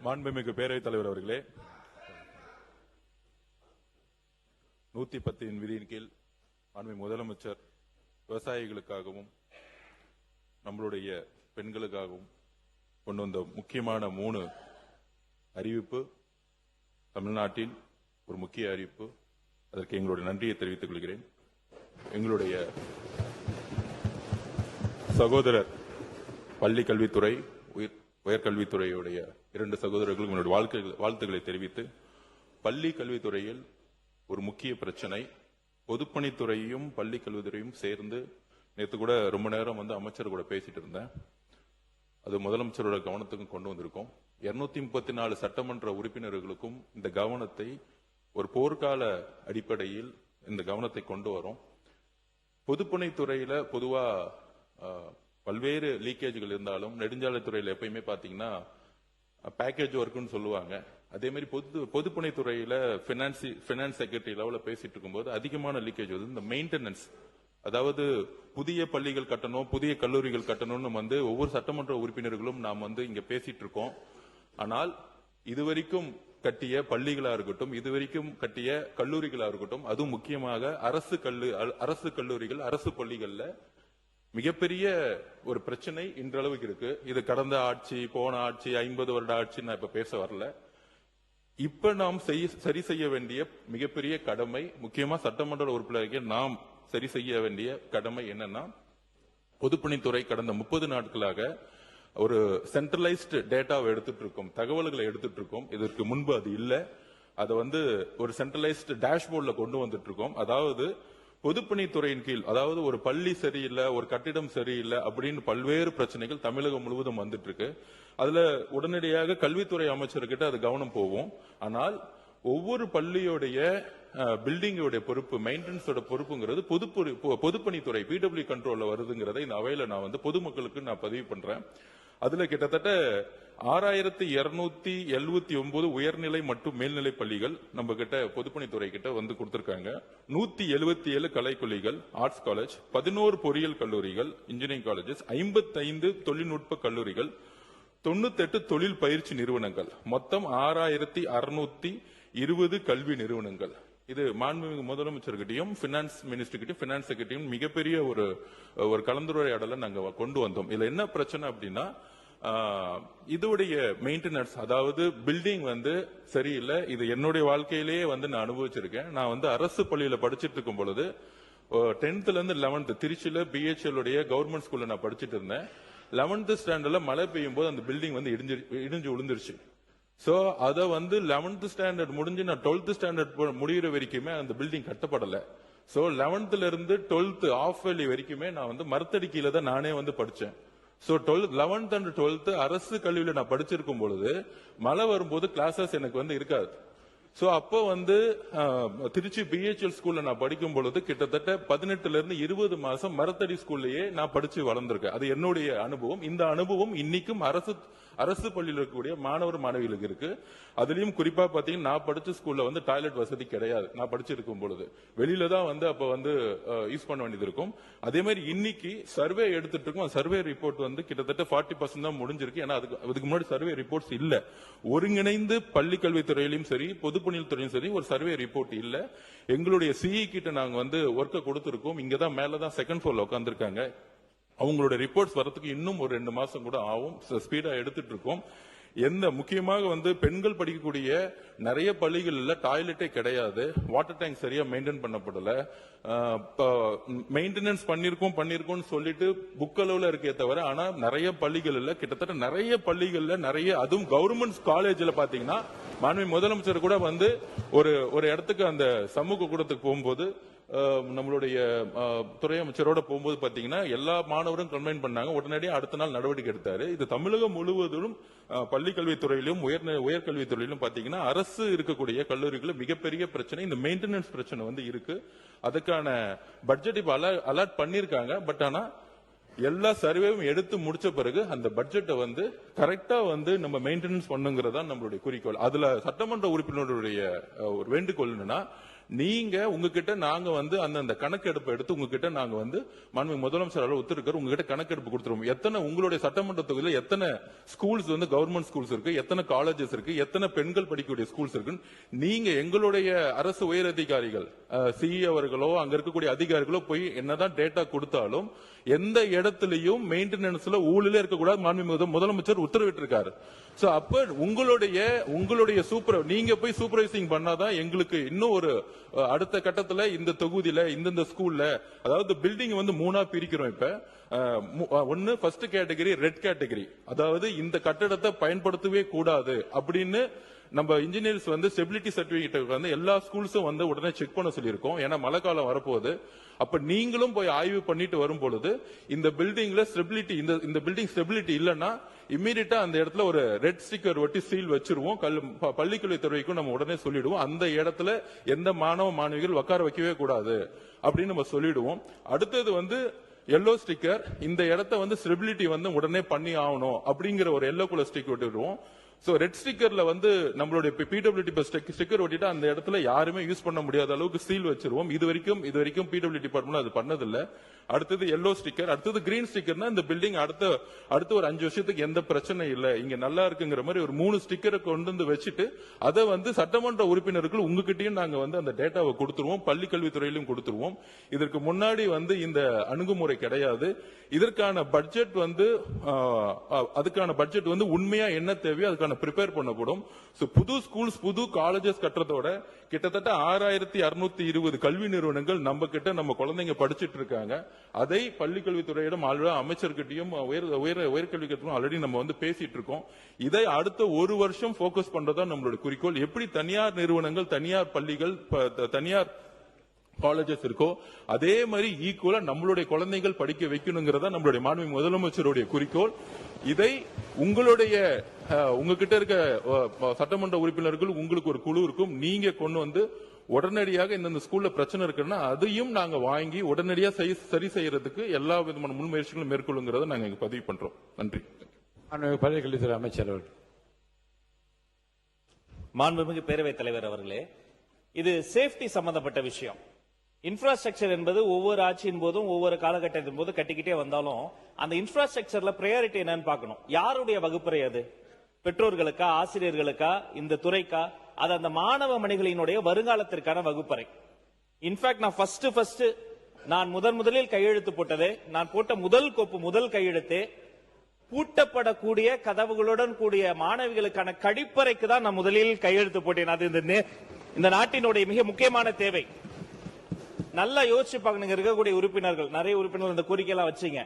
மாண்புமிகு பேரவைத் தலைவர் அவர்களே, 110 விதியின் கீழ் மாண்புமிகு முதலமைச்சர் விவசாயிகளுக்காகவும் நம்மளுடைய பெண்களுக்காகவும் கொண்டு வந்த முக்கியமான 3 அறிவிப்பு தமிழ்நாட்டின் ஒரு முக்கிய அறிவிப்பு. அதற்கு எங்களுடைய நன்றியை தெரிவித்துக் கொள்கிறேன். எங்களுடைய சகோதரர் பள்ளி கல்வித்துறை உயர்கல்வித்துறையுடைய 2 சகோதரர்களுக்கு என்னுடைய வாழ்த்துக்களை தெரிவித்து, பள்ளி கல்வித்துறையில் ஒரு முக்கிய பிரச்சனை, பொதுப்பணித்துறையும் பள்ளி கல்வித்துறையும் சேர்ந்து நேற்று கூட ரொம்ப நேரம் அமைச்சர் கூட பேசிட்டு இருந்தேன். அது முதலமைச்சரோட கவனத்துக்கும் கொண்டு வந்திருக்கோம். 234 சட்டமன்ற உறுப்பினர்களுக்கும் இந்த கவனத்தை ஒரு போர்க்கால அடிப்படையில் இந்த கவனத்தை கொண்டு வரும். பொதுப்பணித்துறையில பொதுவா பல்வேறு லீக்கேஜ்கள் இருந்தாலும் நெடுஞ்சாலைத்துறையில் எப்பயுமே பாத்தீங்கன்னா பேக்கேஜ் ஒர்க்னு சொல்லுவாங்க. அதே மாதிரி பொதுப்பணித்துறையில பினான்ஸ் செக்ரட்டரி லெவலில் பேசிட்டு இருக்கும்போது அதிகமான லீக்கேஜ் வருது. இந்த மெயின்டெனன்ஸ், அதாவது புதிய பள்ளிகள் கட்டணும், புதிய கல்லூரிகள் கட்டணும்னு ஒவ்வொரு சட்டமன்ற உறுப்பினர்களும் நாம் இங்க பேசிட்டு இருக்கோம். ஆனால் இதுவரைக்கும் கட்டிய பள்ளிகளா இருக்கட்டும், இதுவரைக்கும் கட்டிய கல்லூரிகளா இருக்கட்டும், அதுவும் முக்கியமாக அரசு கல்லூரிகள், அரசு பள்ளிகள்ல மிகப்பெரிய ஒரு பிரச்சனை இன்றளவுக்கு இருக்கு. இது கடந்த ஆட்சி, போன ஆட்சி, 50 வருட ஆட்சி நான் இப்ப பேச வரல. இப்ப நாம் சரி செய்ய வேண்டிய மிகப்பெரிய கடமை, முக்கியமா சட்டமன்ற உறுப்பினர்கள் நாம் சரி செய்ய வேண்டிய கடமை என்னன்னா, பொதுப்பணித்துறை கடந்த 30 நாட்களாக ஒரு சென்ட்ரலைஸ்டு டேட்டாவை எடுத்துட்டு இருக்கோம், தகவல்களை எடுத்துட்டு இருக்கோம். இதற்கு முன்பு அது இல்ல. அதை ஒரு சென்ட்ரலைஸ்டு டேஷ்போர்ட்ல கொண்டு வந்துட்டு இருக்கோம். அதாவது பொதுப்பணித்துறையின் கீழ், அதாவது ஒரு பள்ளி சரியில்லை, ஒரு கட்டிடம் சரியில்லை அப்படின்னு பல்வேறு பிரச்சனைகள் தமிழகம் முழுவதும் வந்துட்டு இருக்கு. அதுல உடனடியாக கல்வித்துறை அமைச்சர்கிட்ட அது கவனம் போகும். ஆனால் ஒவ்வொரு பள்ளியோடைய பில்டிங்கோடைய பொறுப்பு, மெயின்டெனன்ஸோட பொறுப்புங்கிறது பொதுப்பணித்துறை பிடபிள்யூ கண்ட்ரோல்ல வருதுங்கிறத இந்த அவையில நான் பொதுமக்களுக்கு நான் பதிவு பண்றேன். அதுல கிட்டத்தட்ட 6279 உயர்நிலை மற்றும் மேல்நிலை பள்ளிகள் நம்ம கிட்ட பொதுப்பணித்துறை கிட்ட கொடுத்திருக்காங்க. 177 கலைக்கல்லூரிகள், ஆர்ட்ஸ் காலேஜ், 11 பொறியியல் கல்லூரிகள், இன்ஜினியரிங் காலேஜஸ், 55 தொழில்நுட்ப கல்லூரிகள், 98 தொழில் பயிற்சி நிறுவனங்கள், மொத்தம் 6620 கல்வி நிறுவனங்கள். இது மாண்புமிகு முதலமைச்சர்கிட்டையும் பினான்ஸ் மினிஸ்டர்கிட்டையும் பினான்ஸ் செக்ரட்டரியும் மிகப்பெரிய ஒரு கலந்துரையாடலை நாங்க கொண்டு வந்தோம். இதுல என்ன பிரச்சனை அப்படின்னா, இதோடைய மெயின்டெனன்ஸ், அதாவது பில்டிங் சரியில்லை. இது என்னுடைய வாழ்க்கையிலேயே நான் அனுபவிச்சிருக்கேன். நான் அரசு பள்ளியில படிச்சிட்டு இருக்கும் பொழுது 10th இருந்து 11th திருச்சியில BHL உடைய கவர்மெண்ட் ஸ்கூல்ல நான் படிச்சிட்டு இருந்தேன். 11th ஸ்டாண்டர்ட்ல மழை பெய்யும் போது அந்த பில்டிங் இடிஞ்சு விழுந்துருச்சு. சோ அத 11th ஸ்டாண்டர்ட் முடிஞ்சு நான் 12th ஸ்டாண்டர்ட் முடிகிற வரைக்குமே அந்த பில்டிங் கட்டப்படல. சோ 11th இருந்து 12th ஆஃப் வேலி வரைக்குமே நான் மரத்தடி கீழே தான் நானே படிச்சேன். சோ 11th and 12th அரசு கல்வியில நான் படிச்சிருக்கும் பொழுது மழை வரும்போது கிளாஸஸ் எனக்கு இருக்காது. சோ அப்போ திருச்சி BHL ஸ்கூல்ல நான் படிக்கும் பொழுது கிட்டத்தட்ட 18ல இருந்து 20 மாசம் மரத்தடி ஸ்கூல்லயே நான் படிச்சு வளர்ந்திருக்கேன். அது என்னுடைய அனுபவம். இந்த அனுபவம் இன்னைக்கும் அரசு பள்ளியில் இருக்கக்கூடிய மாணவர் மாணவிகளுக்கு இருக்கு. அதுலயும் குறிப்பா பாத்தீங்கன்னா, நான் படிச்ச ஸ்கூல்ல டாய்லெட் வசதி கிடையாது. நான் படிச்சிருக்கும் பொழுது வெளியில தான் அப்ப யூஸ் பண்ண வேண்டியது இருக்கும். அதே மாதிரி இன்னைக்கு சர்வே எடுத்துட்டு இருக்கோம். சர்வே ரிப்போர்ட் கிட்டத்தட்ட 40% தான் முடிஞ்சிருக்கு. ஏன்னா அதுக்கு முன்னாடி சர்வே ரிப்போர்ட்ஸ் இல்ல. ஒருங்கிணைந்து பள்ளி கல்வித்துறையிலும் சரி, பொதுப்பணித்துறையும் சரி ஒரு சர்வே ரிப்போர்ட் இல்ல. எங்களுடைய சிஇ கிட்ட நாங்க ஒர்க்க கொடுத்திருக்கோம். இங்கதான் மேலதான் செகண்ட் ஃப்ளோர்ல உட்கார்ந்துருக்காங்க. அவங்களோட ரிப்போர்ட்ஸ் வரதுக்கு இன்னும் ஒரு 2 மாசம் கூட ஆகும். ஸ்பீடா எடுத்துட்டு இருக்கோம். முக்கியமாக பெண்கள் படிக்கக்கூடிய நிறைய பள்ளிகள்ல டாய்லெட்டே கிடையாது. வாட்டர் டேங்க் சரியா மெயின்டைன் பண்ணப்படல. மெயின்டெனன்ஸ் பண்ணிருக்கோம் சொல்லிட்டு புக் அளவுல இருக்கே தவிர, ஆனா நிறைய பள்ளிகள்ல, கிட்டத்தட்ட நிறைய பள்ளிகள்ல, அதுவும் கவர்மெண்ட் காலேஜ்ல பாத்தீங்கன்னா, மாண்புமிகு முதலமைச்சர் கூட ஒரு இடத்துக்கு அந்த சமூக கூடத்துக்கு போகும்போது நம்மளுடைய துறை அமைச்சரோட போகும்போது பாத்தீங்கன்னா எல்லா மாணவரும் கம்ப்ளைண்ட் பண்ணாங்க. உடனடியாக அடுத்த நாள் நடவடிக்கை எடுத்தாரு. இது தமிழகம் முழுவதும் பள்ளி கல்வித்துறையிலும் உயர்கல்வித்துறையிலும் பாத்தீங்கன்னா அரசு இருக்கக்கூடிய கல்லூரிகள் மிகப்பெரிய பிரச்சனை, இந்த மெயின்டெனன்ஸ் பிரச்சனை இருக்கு. அதுக்கான பட்ஜெட் இப்ப அலாட் பண்ணிருக்காங்க. பட் ஆனா எல்லா சர்வேவும் எடுத்து முடிச்ச பிறகு அந்த பட்ஜெட்டை கரெக்டா நம்ம மெயின்டெனன்ஸ் பண்ணுங்கிறதா நம்மளுடைய குறிக்கோள். அதுல சட்டமன்ற உறுப்பினருடைய ஒரு வேண்டுகோள் என்னன்னா, நீங்க உங்ககிட்ட நாங்க வந்து அந்த கணக்கெடுப்பு எடுத்து உங்ககிட்ட நாங்க வந்து மாண்புமிகு முதலமைச்சர் ஒத்துருக்காரு, உங்ககிட்ட கணக்கெடுப்பு கொடுத்துருவோம். எத்தனை உங்களுடைய சட்டமன்ற தொகுதியில் எத்தனை ஸ்கூல்ஸ் வந்து கவர்மெண்ட் ஸ்கூல்ஸ் இருக்கு, எத்தனை காலேஜஸ் இருக்கு, எத்தனை பெண்கள் படிக்கக்கூடிய ஸ்கூல்ஸ் இருக்கு, நீங்க எங்களுடைய அரசு உயர் அதிகாரிகள் சிஇ அவர்களோ அங்க இருக்கக்கூடிய அதிகாரிகளோ போய் என்னதான் டேட்டா கொடுத்தாலும் எந்த இடத்துலயும் மெயின்டெனன்ஸ்ல ஊழலே இருக்கக்கூடாது மாண்புமிகு முதலமைச்சர் உத்தரவிட்டு இருக்காரு. சோ அப்ப உங்களுடைய நீங்க போய் சூப்பர்வைசிங் பண்ணாதான் எங்களுக்கு இன்னும் ஒரு அடுத்த கட்டத்துல இந்த தொகுதியில இந்த ஸ்கூல்ல, அதாவது பில்டிங் வந்து 3 பிரிக்கிறோம். இப்ப ஒன்னு ஃபர்ஸ்ட் கேட்டகரி ரெட் கேட்டகரி, அதாவது இந்த கட்டடத்தை பயன்படுத்தவே கூடாது அப்படின்னு நம்ம இன்ஜினியர்ஸ் வந்து ஸ்டெபிலிட்டி சர்டிபிகேட் வந்து எல்லா ஸ்கூல்ஸும் வந்து உடனே செக் பண்ண சொல்லியிருக்கோம். ஏன்னா மழை காலம் வரப்போகுது. அப்ப நீங்களும் போய் ஆய்வு பண்ணிட்டு வரும் பொழுது இந்த பில்டிங்ல ஸ்டெபிலிட்டி, இந்த பில்டிங் ஸ்டெபிலிட்டி இல்லைன்னா இம்மீடியட்டா அந்த இடத்துல ஒரு ரெட் ஸ்டிக்கர் ஒட்டி சீல் வச்சிருவோம். பள்ளிக்கல்வித்துறைக்கும் நம்ம உடனே சொல்லிடுவோம், அந்த இடத்துல எந்த மாணவ மாணவிகள் உட்கார வைக்கவே கூடாது அப்படின்னு நம்ம சொல்லிடுவோம். அடுத்தது வந்து எல்லோ ஸ்டிக்கர், இந்த இடத்த வந்து ஸ்டெபிலிட்டி வந்து உடனே பண்ணி ஆகணும் அப்படிங்கிற ஒரு எல்லோ கலர் ஸ்டிக் ஒட்டிடுவோம். சோ ரெட் ஸ்டிக்கர்ல வந்து நம்மளுடைய பிடபிள்யூடி ஸ்டிக்கர் ஒட்டிட்டு அந்த இடத்துல யாருமே யூஸ் பண்ண முடியாத அளவுக்கு சீல் வச்சிருவோம். இது வரைக்கும் பிடபிள்யூடி டிபார்ட்மெண்ட் அது பண்ணதில்ல. அடுத்தது எல்லோ ஸ்டிக்கர், அடுத்தது கிரீன் ஸ்டிக்கர்னா இந்த பில்டிங் அடுத்த ஒரு 5 வருஷத்துக்கு எந்த பிரச்சனை இல்ல, இங்க நல்லா இருக்குங்கிற மாதிரி ஒரு 3 ஸ்டிக்கரை கொண்டு வந்து வச்சுட்டு அதை வந்து சட்டமன்ற உறுப்பினர்கள் உங்ககிட்டயும் நாங்க வந்து அந்த டேட்டாவை கொடுத்துருவோம், பள்ளி கல்வித்துறையிலும் கொடுத்துருவோம். இதற்கு முன்னாடி வந்து இந்த அணுகுமுறை கிடையாது. இதற்கான பட்ஜெட் வந்து அதுக்கான பட்ஜெட் வந்து உண்மையா என்ன தேவையோ அதுக்கான ப்ரிப்பேர் பண்ணப்படும். புது ஸ்கூல்ஸ் புது காலேஜஸ் கட்டுறதோட கிட்டத்தட்ட 6620 கல்வி நிறுவனங்கள் நம்ம கிட்ட நம்ம குழந்தைங்க படிச்சிட்டு இருக்காங்க. அதை பள்ளிக்கல்வித்துறையிடம் அமைச்சர்கிட்டையும் உயர்கல்வித்துறையும் ஆல்ரெடி நம்ம வந்து பேசிட்டு இருக்கோம். இதை அடுத்த ஒரு வருஷம் போக்கஸ் பண்றதா நம்மளுடைய குறிக்கோள். எப்படி தனியார் நிறுவனங்கள், தனியார் பள்ளிகள், தனியார் காலேஜஸ் இருக்கோ அதே மாதிரி ஈக்குவலா நம்மளுடைய குழந்தைகள் படிக்க வைக்கணுங்கிறதா நம்மளுடைய மாண்புமிகு முதலமைச்சருடைய குறிக்கோள். இதை உங்ககிட்ட இருக்க சட்டமன்ற உறுப்பினர்கள் உங்களுக்கு ஒரு குழு இருக்கும், நீங்க கொண்டு வந்து உடனடியாக இந்த ஸ்கூல்ல பிரச்சனை இருக்குன்னா அதையும் நாங்க வாங்கி உடனடியாக சரி செய்யறதுக்கு எல்லா விதமான முன்முயற்சிகளும் மேற்கொள்ளுங்கிறத நாங்க இங்க பதிவு பண்றோம். நன்றி. பள்ளிக்கல்வித்துறை அமைச்சர் அவர்கள். மாண்புமிகு பேரவைத் தலைவர் அவர்களே, இது சேஃப்டி சம்பந்தப்பட்ட விஷயம். இன்ஃப்ராஸ்ட்ரக்சர் என்பது ஒவ்வொரு ஆட்சியின் போதும் ஒவ்வொரு காலகட்டத்தின் போது கட்டிக்கிட்டே வந்தாலும் அந்த இன்ஃப்ராஸ்ட்ரக்சர்ல பிரையாரிட்டி என்னன்னு பார்க்கணும். யாருடைய வகுப்பறை அது? பெற்றோர்களுக்கா, ஆசிரியர்களுக்கா, இந்த துறைக்கா? அது அந்த மாணவ மணிகளினுடைய வருங்காலத்திற்கான வகுப்பறை. இன்ஃபேக்ட் நான் ஃபர்ஸ்ட் நான் முதலில் கையெழுத்து போட்டது, நான் போட்ட முதல் கையெழுத்து பூட்டப்படக்கூடிய கதவுகளுடன் கூடிய மாணவிகளுக்கான கழிப்பறைக்கு தான் நான் முதலில் கையெழுத்து போட்டேன். அது இந்த நாட்டினுடைய மிக முக்கியமான தேவை. நல்லா யோசிச்சு பார்க்கணுங்க. இருக்கக்கூடிய உறுப்பினர்கள், நிறைய உறுப்பினர்கள் இந்த கோரிக்கை எல்லாம் வச்சீங்க.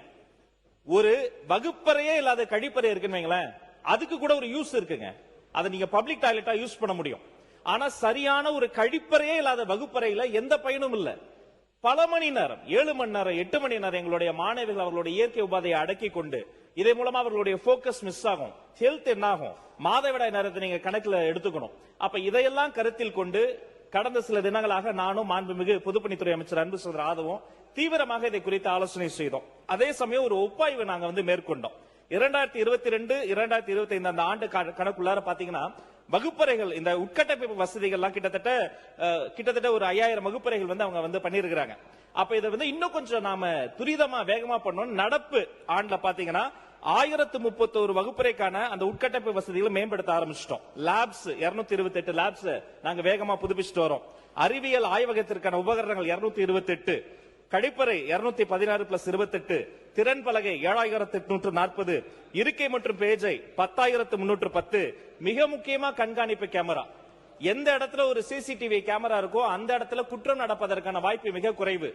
ஒரு வகுப்பறையே இல்லாத கழிப்பறை இருக்குன்னு வைங்களேன், அதுக்கு கூட ஒரு யூஸ் இருக்குங்க. அதை நீங்க பப்ளிக் டாய்லெட்டா யூஸ் பண்ண முடியும். ஆனா சரியான ஒரு கழிப்பறையே இல்லாத வகுப்பறையில எந்த பயனும் இல்ல. பல மணி நேரம், 7 மணி நேரம், 8 மணி நேரம் எங்களுடைய மாணவிகள் அவர்களுடைய இயற்கை உபாதையை அடக்கி கொண்டு இதன் மூலமா அவர்களுடைய போக்கஸ் மிஸ் ஆகும், ஹெல்த் என்ன ஆகும், மாதவிடாய் நேரத்தை நீங்க கணக்குல எடுத்துக்கணும். அப்ப இதையெல்லாம் கருத்தில் கொண்டு கடந்த சில தினங்களாக நானும் மாண்புமிகு பொதுப்பணித்துறை அமைச்சர் அன்பு சகோதரர் ஆதவும் தீவிரமாக இதை குறித்து ஆலோசனை செய்தோம். அதே சமயம் ஒரு ஒப்பாய்வு நாங்க வந்து மேற்கொண்டோம். 2022, 2025 அந்த ஆண்டு கணக்குள்ளார பாத்தீங்கன்னா வகுப்பறைகள், இந்த உட்கட்டமைப்பு வசதிகள்லாம் கிட்டத்தட்ட ஒரு 5000 வகுப்பறைகள் வந்து அவங்க வந்து பண்ணிருக்கிறாங்க. அப்ப இதை வந்து இன்னும் கொஞ்சம் நாம துரிதமா வேகமா பண்ணணும். நடப்பு ஆண்டுல பாத்தீங்கன்னா 1031 வகுப்பறைக்கான அந்த உட்கட்டமைப்பு வசதிகளை மேம்படுத்த ஆரம்பிச்சிட்டோம். லேப்ஸ் 228 லேப்ஸ் நாங்க வேகமா புதுப்பிச்சுட்டு வரோம். அறிவியல் ஆய்வகத்திற்கான உபகரணங்கள் 228, கழிப்பறை 216+28, திறன் பலகை 7840, இருக்கை மற்றும் பேஜை 10310. மிக முக்கியமா கண்காணிப்பு கேமரா. எந்த இடத்துல ஒரு சிசிடிவி கேமரா இருக்கோ அந்த இடத்துல குற்றம் நடப்பதற்கான வாய்ப்பு மிக குறைவு.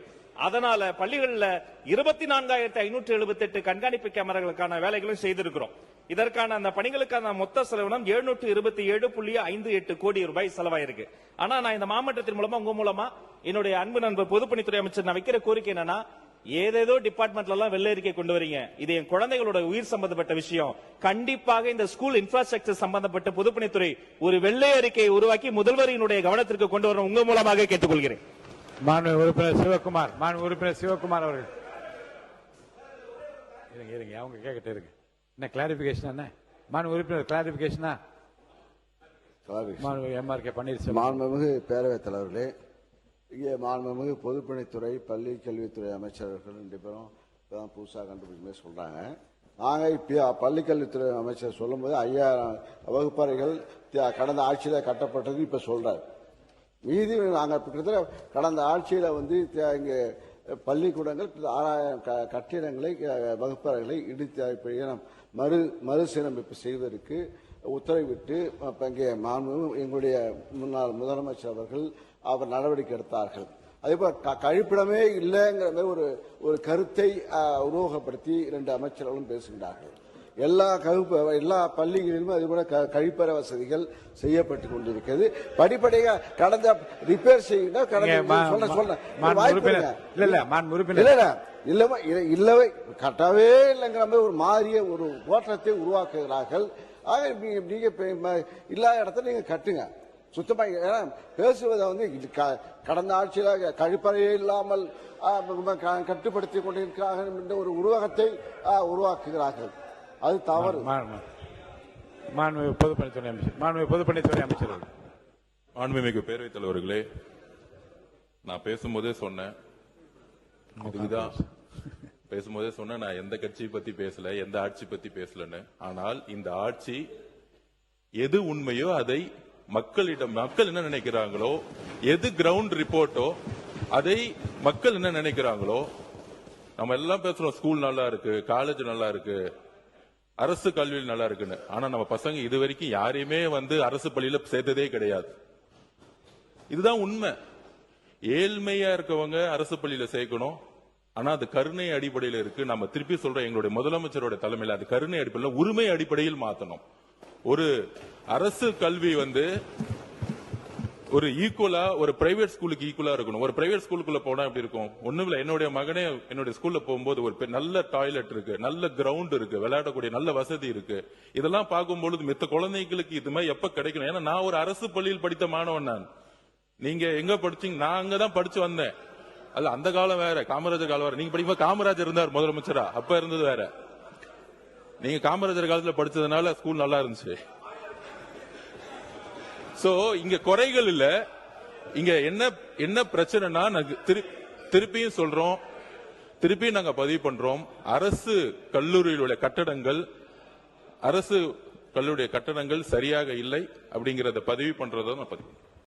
அதனால பள்ளிகள்ல 24578 கண்காணிப்பு கேமராக்களுக்கான வேலைகளும் செய்திருக்கிறோம். இதற்கான அந்த பணிகளுக்கான மொத்த செலவினம் 727.58 கோடி ரூபாய் செலவாயிருக்கு. ஆனா நான் இந்த மாமன்றத்தின் மூலமா உங்க மூலமா என்னுடைய அன்பு நண்பர் பொதுப்பணித்துறை அமைச்சர் நான் வைக்கிற கோரிக்கை என்னன்னா, ஏதேதோ டிபார்ட்மெண்ட்ல எல்லாம் வெள்ளை அறிக்கை கொண்டு வரீங்க, இது என் குழந்தைகளோட உயிர் சம்பந்தப்பட்ட விஷயம். கண்டிப்பாக இந்த ஸ்கூல் இன்ஃப்ராஸ்ட்ரக்சர் சம்பந்தப்பட்ட பொதுப்பணித்துறை ஒரு வெள்ளை அறிக்கையை உருவாக்கி முதல்வரினுடைய கவனத்திற்கு கொண்டு வர உங்க மூலமாக கேட்டுக்கொள்கிறேன். மாண்பு உறுப்பினர் சிவகுமார் அவர்கள். இருங்க அவங்க கேட்கிட்டே இருக்கு. என்ன கிளாரிபிகேஷன்? என்ன மாண்பு உறுப்பினர் கிளாரிபிகேஷனா? MRK பன்னீர்செல்வம். மாண்புமிகு பேரவைத் தலைவர்களே, இங்கே மாண்புமிகு பொதுப்பணித்துறை பள்ளி கல்வித்துறை அமைச்சர்கள் 2 பேரும் இப்பதான் புதுசாக கண்டுபிடிக்குமே சொல்றாங்க. நாங்க இப்ப பள்ளி கல்வித்துறை அமைச்சர் சொல்லும்போது 5000 வகுப்பறைகள் கடந்த ஆட்சியில கட்டப்பட்டது இப்ப சொல்றாரு. மீதி நாங்க கிட்டத்தட்ட கடந்த ஆட்சியில வந்து இங்க பள்ளிக்கூடங்கள் 6000 கட்டிடங்களை வகுப்பறைகளை இடித்து மறுசீரமைப்பு செய்வதற்கு உத்தரவிட்டு இங்கே எங்களுடைய முன்னாள் முதலமைச்சர் அவர்கள் அவர் நடவடிக்கை எடுத்தார்கள். அதேபோல கழிப்பிடமே இல்லைங்கிற மாதிரி ஒரு கருத்தை உருவகப்படுத்தி 2 அமைச்சர்களும் பேசுகிறார்கள். எல்லா பள்ளிகளிலும் அதுபோல கழிப்பறை வசதிகள் செய்யப்பட்டு கொண்டிருக்கிறது. படிப்படியாக கடந்த ரிப்பேர் செய்ய இல்லவே கட்டவே இல்லைங்கிற மாதிரி ஒரு மாறிய ஒரு தோற்றத்தை உருவாக்குகிறார்கள். ஆக நீங்க இல்லாத இடத்துல நீங்க கட்டுங்க சுத்தமா. பேசுவதை வந்து கடந்த ஆட்சியில கழிப்பறையே இல்லாமல் கட்டுப்படுத்திக் கொண்டிருக்கிறார்கள் என்ற ஒரு உருவகத்தை உருவாக்குகிறார்கள். அது தவறு. பொதுப்பணித்துறை அமைச்சர் மாண்புமிகு பேரவைத் தலைவர்களே, நான் பேசும்போதே சொன்னேன், இதுதான் பேசும்போதே சொன்னேன், நான் எந்த கட்சியை பத்தி பேசல, எந்த ஆட்சி பத்தி பேசலன்னு. ஆனால் இந்த ஆட்சி எது உண்மையோ அதை மக்கள் என்ன நினைக்கிறாங்களோ, எது கிரவுண்ட் ரிப்போர்ட்டோ அதை மக்கள் என்ன நினைக்கிறாங்களோ. நம்ம எல்லாம் பேசுறோம், ஸ்கூல் நல்லா இருக்கு, காலேஜ் நல்லா இருக்கு, அரசு கல்வியில் நல்லா இருக்குன்னு. ஆனா நம்ம பசங்க இது வரைக்கும் யாரையுமே வந்து அரசு பள்ளியில சேர்த்ததே கிடையாது. இதுதான் உண்மை. ஏழ்மையா இருக்கவங்க அரசு பள்ளியில சேர்க்கணும். ஆனா அது கருணை அடிப்படையில் இருக்கு. நம்ம திருப்பி சொல்றோம், எங்களுடைய முதலமைச்சரோட தலைமையில் அது கருணை அடிப்படையில், உரிமை அடிப்படையில் மாத்தணும். ஒரு அரசு கல்வி வந்து ஒரு ஈக்குவலா, ஒரு பிரைவேட் ஸ்கூலுக்கு ஈக்குவலா இருக்கணும். ஒரு பிரைவேட் ஸ்கூலுக்குள்ள போனா எப்படி இருக்கும்? ஒண்ணும் இல்ல, என்னுடைய மகனே என்னுடைய ஸ்கூல்ல போகும்போது ஒரு நல்ல டாய்லெட் இருக்கு, நல்ல கிரவுண்ட் இருக்கு, விளையாடக்கூடிய நல்ல வசதி இருக்கு. இதெல்லாம் பார்க்கும்போது மித்த குழந்தைகளுக்கு இது மாதிரி எப்ப கிடைக்கணும்? ஏன்னா நான் ஒரு அரசு பள்ளியில் படித்த மாணவன். நான் நீங்க எங்க படிச்சீங்க? நான் அங்கதான் படிச்சு வந்தேன். அல்ல அந்த காலம் வேற, காமராஜர் காலம் வேற. நீங்க படிக்கும்போது காமராஜர் இருந்தார் முதலமைச்சரா, அப்ப இருந்தது வேற. நீங்க காமராஜர் காலத்துல படிச்சதுனால ஸ்கூல் நல்லா இருந்துச்சு. சோ இங்க குறைகள் இல்ல. இங்க என்ன பிரச்சனைனா, திருப்பியும் சொல்றோம், திருப்பியும் நாங்க பதிவு பண்றோம், அரசு கல்லூரியிலுடைய கட்டடங்கள் சரியாக இல்லை அப்படிங்கறத பதிவு பண்றத நான் பதிவு